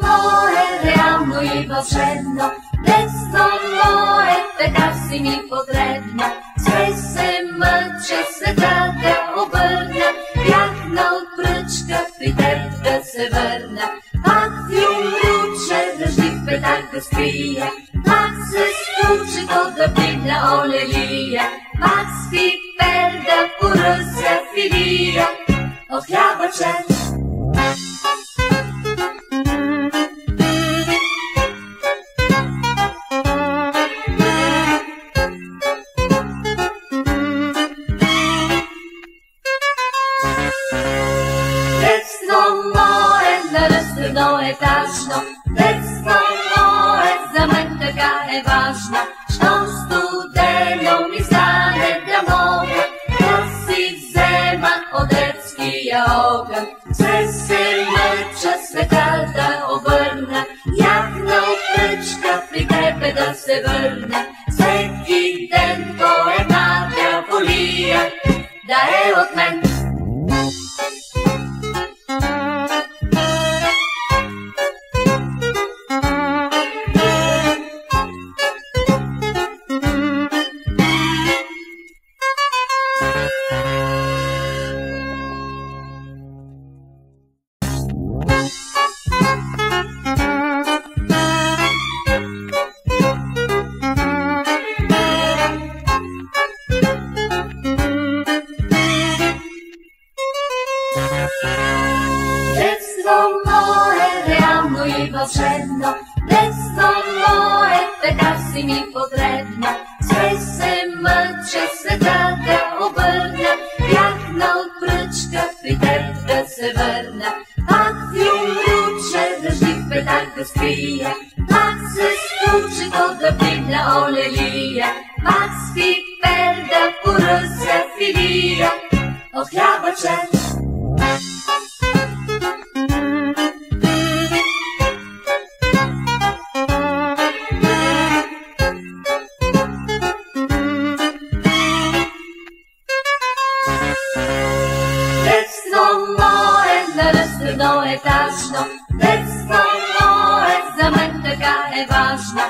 moje, realno i волшебно, детство мое, така си ми потребно. Все се мъча света да обърна, бягна от пръчка, при теб да се върна. Пак ви умруча, дъжди в петак да скрия, пак се случи то да пипна олелия, пак спи перда, поръся филия от хляба чер. Едноетажно, детство мое, за мен така е важно. Щом студено ми стане да мога да си взема от детския огън. Все се мъча света да обърна, яхна от пръчка при тебе да се върна. Всеки ден по една дяволия да е от мен. Реално и вълшебно, детство мое, така си ми потребно. Все се мъча света да обърна, бягна от пръчка, при теб да се върна. Пак ви умруча, дъжди в петак да скрия, пак се случи то да пипна олелия, пак спи перда, поръся филия от хляба чер. Едноетажно, детство мое, за мен така е важно.